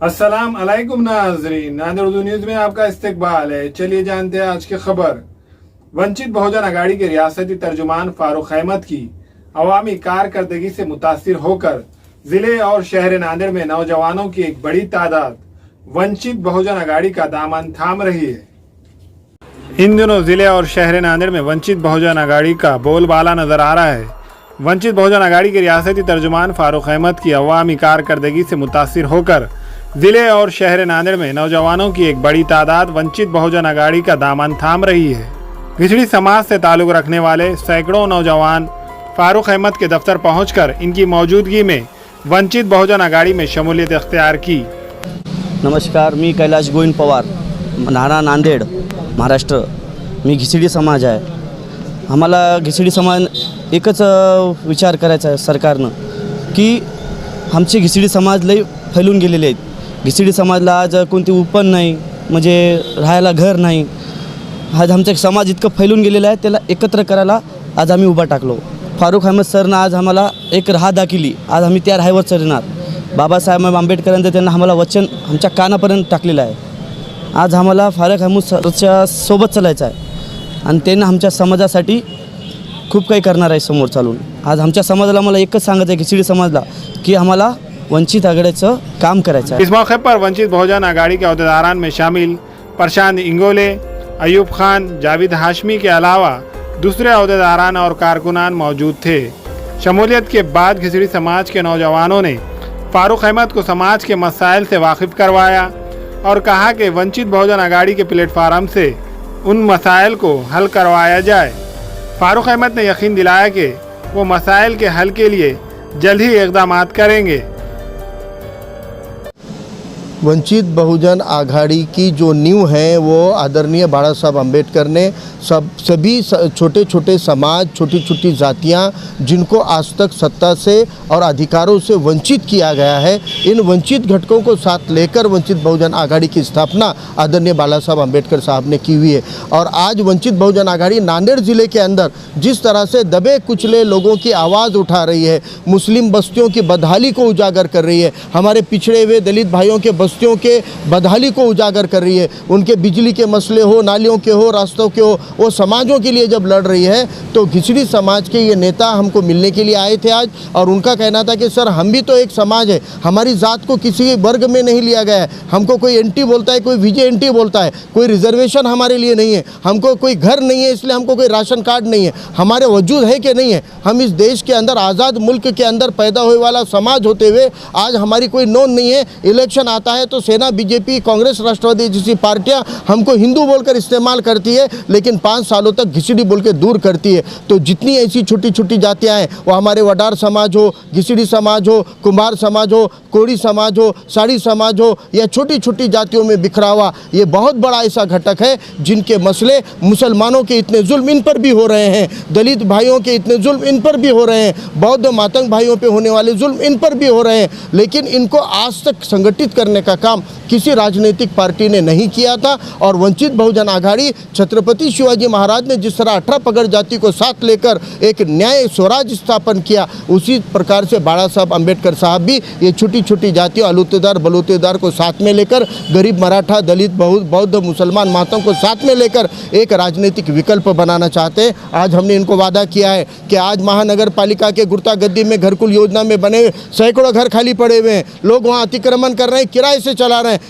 अस्सलाम अलैकुम नाज़रीन, नांदेड़ उर्दू न्यूज़ में आपका इस्तकबाल है। चलिए जानते हैं आज की खबर। वंचित बहुजन आघाड़ी के रियासती तर्जुमान फारूक अहमद की अवामी कारकर्दगी से मुतासिर होकर जिले और शहर नांदेड़ में नौजवानों की एक बड़ी तादाद वंचित बहुजन आघाड़ी का दामन थाम रही है। इन दिनों जिले और शहर नांदेड़ में वंचित बहुजन आघाड़ी का बोलबाला नजर आ रहा है। वंचित बहुजन आघाड़ी के रियासती तर्जुमान फारूक अहमद की अवामी कारकर्दगी से मुतासिर होकर जिले और शहर नांदेड़ में नौजवानों की एक बड़ी तादाद वंचित बहुजन आघाड़ी का दामन थाम रही है। घिसड़ी समाज से ताल्लुक़ रखने वाले सैकड़ों नौजवान फारूक अहमद के दफ्तर पहुंचकर इनकी मौजूदगी में वंचित बहुजन आघाड़ी में शमूलियत इख्तियार की। नमस्कार, मी कैलाश गोविंद पवार, नाना नांदेड, महाराष्ट्र। मी घिसडी समाज आहे। आम्हाला घिसडी समाज एकच विचार करायचा आहे सरकारनं की आमचे घिसडी समाज लई फैलून गेलेले आहेत। घिसडी समाजला आज कोणती उत्पन्न नाही, म्हणजे राहायला घर नाही। आज आमचा समाज इतकं फैलून गेलेला आहे, त्याला एकत्र करायला आज आम्ही उभा टाकलो। फारूक अहमद सरनं आज आम्हाला एक राह दाखवली। आज आम्ही त्या राहावर चढणार। बाबासाहेब आंबेडकरांचं त्यांना आम्हाला वचन आमच्या कानापर्यंत टाकलेलं आहे। आज आम्हाला फारूक अहमद सरच्या सोबत चालायचं आहे आणि त्यांना आमच्या समाजासाठी खूप काही करणार आहे समोर चालून। आज आमच्या समाजाला मला एकच सांगायचं आहे, घिसडी समाजला, की आम्हाला वंचित आघाड़ीचं काम करायचं है। इस मौके पर वंचित बहुजन आघाड़ी के अहदेदारान में शामिल प्रशांत इंगोले, अयूब खान, जावेद हाशमी के अलावा दूसरे अहदेदारान और कारकुनान मौजूद थे। शमूलियत के बाद घिसड़ी समाज के नौजवानों ने फारूक अहमद को समाज के मसाइल से वाकिफ करवाया और कहा कि वंचित बहुजन आघाड़ी के प्लेटफार्म से उन मसाइल को हल करवाया जाए। फारूक अहमद ने यकीन दिलाया कि वो मसाइल के हल के लिए जल्द ही इक़दामात करेंगे। वंचित बहुजन आघाड़ी की जो नींव है वो आदरणीय बाबा साहब अम्बेडकर ने सभी छोटे छोटे समाज, छोटी छोटी जातियां जिनको आज तक सत्ता से और अधिकारों से वंचित किया गया है, इन वंचित घटकों को साथ लेकर वंचित बहुजन आघाड़ी की स्थापना आदरणीय बाबा साहब अम्बेडकर साहब ने की हुई है। और आज वंचित बहुजन आघाड़ी नांदेड़ ज़िले के अंदर जिस तरह से दबे कुचले लोगों की आवाज़ उठा रही है, मुस्लिम बस्तियों की बदहाली को उजागर कर रही है, हमारे पिछड़े हुए दलित भाइयों के बस्तियों के बदहाली को उजागर कर रही है, उनके बिजली के मसले हो, नालियों के हो, रास्तों के हो, वो समाजों के लिए जब लड़ रही है, तो घिसड़ी समाज के ये नेता हमको मिलने के लिए आए थे आज। और उनका कहना था कि सर हम भी तो एक समाज है, हमारी ज़ात को किसी वर्ग में नहीं लिया गया है, हमको कोई एंटी बोलता है, कोई विजय एंटी बोलता है, कोई रिजर्वेशन हमारे लिए नहीं है, हमको कोई घर नहीं है इसलिए हमको कोई राशन कार्ड नहीं है, हमारे वजूद है कि नहीं है। हम इस देश के अंदर आज़ाद मुल्क के अंदर पैदा हुए वाला समाज होते हुए आज हमारी कोई नोंद नहीं है। इलेक्शन आता है तो सेना, बीजेपी, कांग्रेस, राष्ट्रवादी जैसी पार्टियां हमको हिंदू बोलकर इस्तेमाल करती है, लेकिन 5 सालों तक घिसड़ी बोल के दूर करती है। तो जितनी ऐसी छोटी छोटी जातियां हैं, वो हमारे वडार समाज हो, घिसड़ी समाज हो, कुम्हार समाज हो, कोड़ी समाज हो, साड़ी समाज हो, या छोटी छोटी जातियों में बिखरा हुआ ये बहुत बड़ा ऐसा घटक है जिनके मसले, मुसलमानों के इतने जुल्म इन पर भी हो रहे हैं, दलित भाइयों के इतने जुल्म इन पर भी हो रहे हैं, बौद्ध मातंग भाइयों पे होने वाले जुल्म इन पर भी हो रहे हैं, लेकिन इनको आज तक संगठित करने का काम किसी राजनीतिक पार्टी ने नहीं किया था। और वंचित बहुजन आघाड़ी छत्रपति शिवाजी महाराज ने जिस तरह 18 पगड़ जाति को साथ लेकर एक न्याय स्वराज स्थापन किया, उसी प्रकार से बाबा साहब अम्बेडकर साहब भी ये छोटी छोटी जातियों, अलूतेदार बलूतेदार को साथ में लेकर, गरीब मराठा, दलित, बौद्ध, मुसलमान मातों को साथ में लेकर एक राजनीतिक विकल्प बनाना चाहते हैं। आज हमने इनको वादा किया है कि आज महानगर पालिका के गुर्ता गद्दी में घरकुल योजना में बने सैकड़ों घर खाली पड़े हुए हैं, लोग वहाँ अतिक्रमण कर रहे हैं, किराए से चला रहे हैं।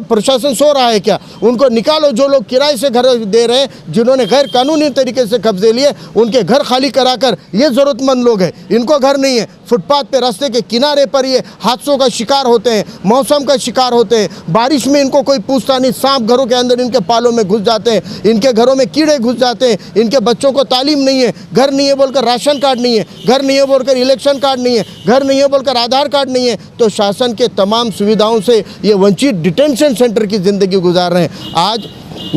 प्रशासन सो रहा है क्या? उनको निकालो। जो लोग किराए से घर दे रहे हैं, जिन्होंने गैर कानूनी तरीके से कब्जे लिए, उनके घर खाली कराकर, ये ज़रूरतमंद लोग हैं, इनको घर नहीं है, फुटपाथ पे, रास्ते के किनारे पर ये हादसों का शिकार होते हैं, मौसम का शिकार होते हैं, बारिश में इनको कोई पूछता नहीं, सांप घरों के अंदर इनके पालों में घुस जाते हैं, इनके घरों में कीड़े घुस जाते हैं, इनके बच्चों को तालीम नहीं है, घर नहीं है बोलकर राशन कार्ड नहीं है, घर नहीं है बोलकर इलेक्शन कार्ड नहीं है, घर नहीं है बोलकर आधार कार्ड नहीं है। तो शासन के तमाम सुविधाओं से ये वंचित डिटेंशन सेंटर की ज़िंदगी गुजार रहे हैं। आज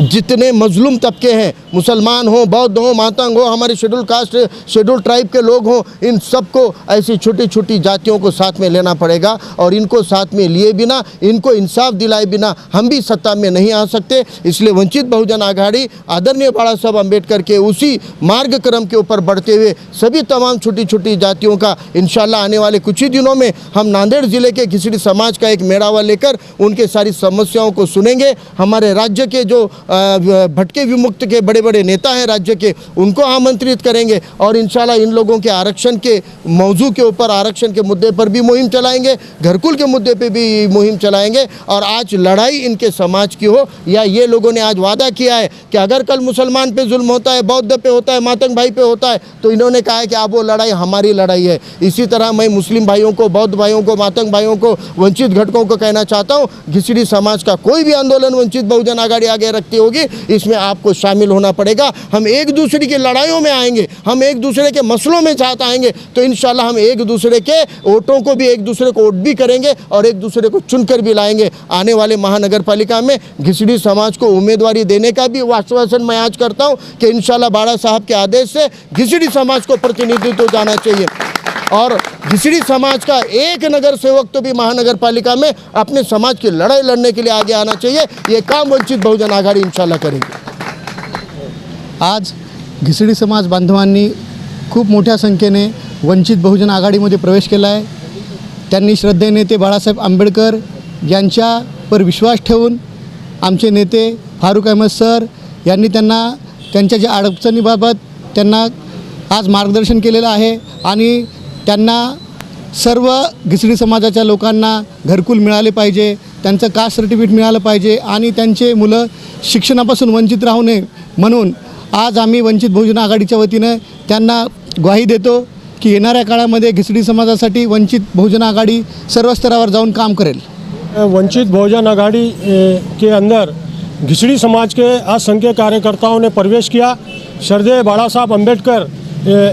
जितने मजलूम तबके हैं, मुसलमान हो, बौद्ध हो, मातंग हो, हमारे शेड्यूल कास्ट शेड्यूल ट्राइब के लोग हों, इन सबको ऐसी छोटी छोटी जातियों को साथ में लेना पड़ेगा। और इनको साथ में लिए बिना, इनको इंसाफ दिलाए बिना हम भी सत्ता में नहीं आ सकते। इसलिए वंचित बहुजन आघाड़ी आदरणीय बाला साहब अम्बेडकर के उसी मार्गक्रम के ऊपर बढ़ते हुए सभी तमाम छोटी छोटी जातियों का इंशाल्लाह आने वाले कुछ ही दिनों में हम नांदेड़ ज़िले के घिसड़ी समाज का एक मेड़ावा लेकर उनके सारी समस्याओं को सुनेंगे। हमारे राज्य के जो भटके विमुक्त के बड़े बड़े नेता हैं राज्य के, उनको आमंत्रित करेंगे और इंशाल्लाह इन लोगों के आरक्षण के मौजू के ऊपर, आरक्षण के मुद्दे पर भी मुहिम चलाएंगे, घरकुल के मुद्दे पे भी मुहिम चलाएंगे। और आज लड़ाई इनके समाज की हो, या ये लोगों ने आज वादा किया है कि अगर कल मुसलमान पे जुल्म होता है, बौद्ध पे होता है, मातंग भाई पे होता है, तो इन्होंने कहा है कि अब वो लड़ाई हमारी लड़ाई है। इसी तरह मैं मुस्लिम भाइयों को, बौद्ध भाइयों को, मातंग भाइयों को, वंचित घटकों को कहना चाहता हूँ, घिसड़ी समाज का कोई भी आंदोलन वंचित बहुजन आघाड़ी आगे रखती होगी, इसमें आपको शामिल होना पड़ेगा। हम एक दूसरे की लड़ाइयों में आएंगे, हम एक दूसरे के मसलों में साथ आएंगे, तो इंशाल्लाह हम एक दूसरे के वोटों को भी, एक दूसरे को वोट भी करेंगे और एक दूसरे को चुनकर भी लाएंगे। आने वाले महानगर पालिका में घिसड़ी समाज को उम्मीदवारी देने का भी आश्वासन मैं आज करता हूँ कि इंशाल्लाह बाड़ा साहब के आदेश से घिसड़ी समाज को प्रतिनिधित्व जाना चाहिए और घिसड़ी समाज का एक नगर सेवक तो भी महानगर पालिका में अपने समाज की लड़ाई लड़ने के लिए आगे आना चाहिए। ये काम वंचित बहुजन आघाड़ी इंशाल्लाह करेंगे। आज घिसडी समाज बांधवांनी खूप मोठ्या संख्येने वंचित बहुजन आघाडीमध्ये प्रवेश केला आहे। त्यांनी श्रद्धेनेते बाळासाहेब आंबेडकर यांच्यावर विश्वास ठेवून आमचे नेते फारुक अहमद सर यांनी त्यांना त्यांच्या ज्या अडचणीबाबत त्यांना आज मार्गदर्शन केलेलं आहे आणि त्यांना सर्व घिसडी समाजाच्या लोकांना घरकुल मिळाले पाहिजे, त्यांचं कास्ट सर्टिफिकेट मिळालं पाहिजे आणि त्यांचे मुलं शिक्षणापासून वंचित राहू नये म्हणून आज आम्ही वंचित बहुजन आघाडीच्या वतीने त्यांना ग्वाही देतो की येणाऱ्या काळामध्ये घिसडी समाजासाठी वंचित बहुजन आघाडी सर्व स्तरावर जाऊन काम करेल। वंचित बहुजन आघाड़ी के अंदर घिसड़ी समाज के असंख्य कार्यकर्ताओं ने प्रवेश किया। श्रद्धेय बाला साहब अम्बेडकर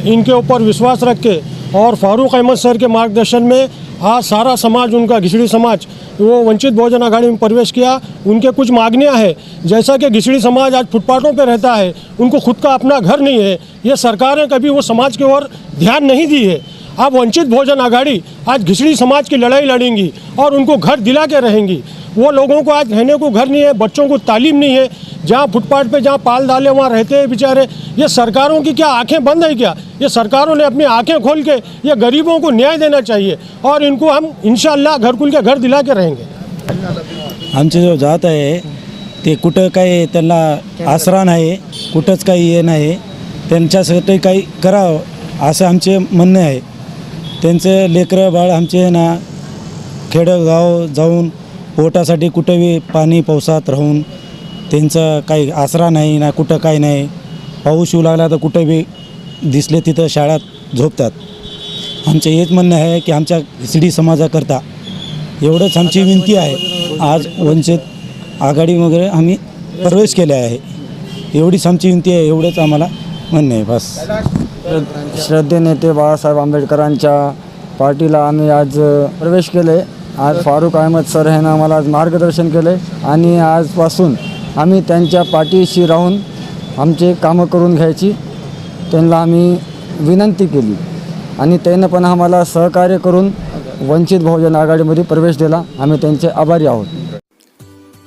इनके ऊपर विश्वास रख के और फारूक अहमद सर के मार्गदर्शन में आज सारा समाज, उनका घिसड़ी समाज, वो वंचित बहुजन आघाड़ी में प्रवेश किया। उनके कुछ मांगनियां हैं, जैसा कि घिसड़ी समाज आज फुटपाथों पर रहता है, उनको खुद का अपना घर नहीं है, ये सरकारें कभी वो समाज की ओर ध्यान नहीं दी है। अब वंचित बहुजन आघाड़ी आज घिसड़ी समाज की लड़ाई लड़ेंगी और उनको घर दिला के रहेंगी। वो लोगों को आज रहने को घर नहीं है, बच्चों को तालीम नहीं है, जहाँ फुटपाथ पे जहाँ पाल डाले वहाँ रहते हैं बेचारे। ये सरकारों की क्या आंखें बंद है क्या? ये सरकारों ने अपनी आंखें खोल के ये गरीबों को न्याय देना चाहिए और इनको हम इंशाअल्लाह घरकुल के घर दिला के रहेंगे। आमचे जो जात आहे ते कुठं काही त्यांना आसरा नाही, कुठंच काही हे नाही, त्यांच्यासाठी काही करावं असं आमचे म्हणणे आहे। त्यांचे लेकरं बाळ आमचे ना खेडेगाव जाऊन पोटासाठी कुठंही पाणी पावसात राहून त्यांचा काही आसरा नाही ना, कुठं काही नाही। पाऊस येऊ लागला तर कुठं बी दिसले तिथं शाळेत झोपतात। आमचं हेच म्हणणं आहे की आमच्या घिसडी समाजाकरता एवढंच आमची विनंती आहे। आज वंचित आघाडी वगैरे आम्ही प्रवेश केले आहे, एवढीच आमची विनंती आहे, एवढंच आम्हाला म्हणणं आहे बस। श्रद्धेय नेते बाळासाहेब आंबेडकरांच्या पार्टीला आम्ही आज प्रवेश केले। आज फारूक अहमद सर यांनी आम्हाला आज मार्गदर्शन केले आणि आजपासून आम्ही त्यांच्या पाठीशी राहून आमचे कामं करून घ्यायची त्यांना आम्ही विनंती केली आणि त्यांनी पण आम्हाला सहकार्य करून वंचित बहुजन आघाडीमध्ये प्रवेश दिला। आम्ही त्यांचे आभारी आहोत।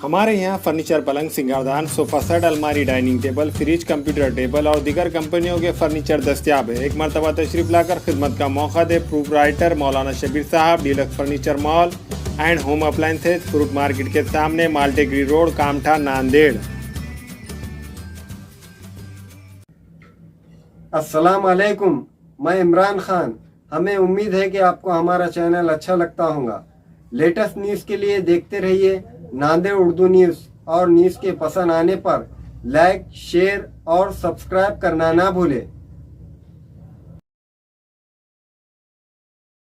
हमारे यहाँ फर्नीचर, पलंग, सिंगारदान, सोफा सेट, अलमारी, dining table, fridge, computer table और दीगर कंपनियों के फर्नीचर दस्तियाब है। एक मरतबा तशरीफ लाकर खिदमत का मौका दे। प्रोपराइटर मौलाना शबीर साहब, deluxe furniture mall and home appliances, fruit market के सामने, माल्टेगरी रोड, कामठा, नांदेड़। अस्सलाम वालेकुम, मैं इमरान खान। हमें उम्मीद है कि आपको हमारा चैनल अच्छा लगता होगा। लेटेस्ट न्यूज़ के लिए देखते रहिए नांदेड़ उर्दू न्यूज़ और न्यूज़ के पसंद आने पर लाइक, शेयर और सब्सक्राइब करना ना भूलें।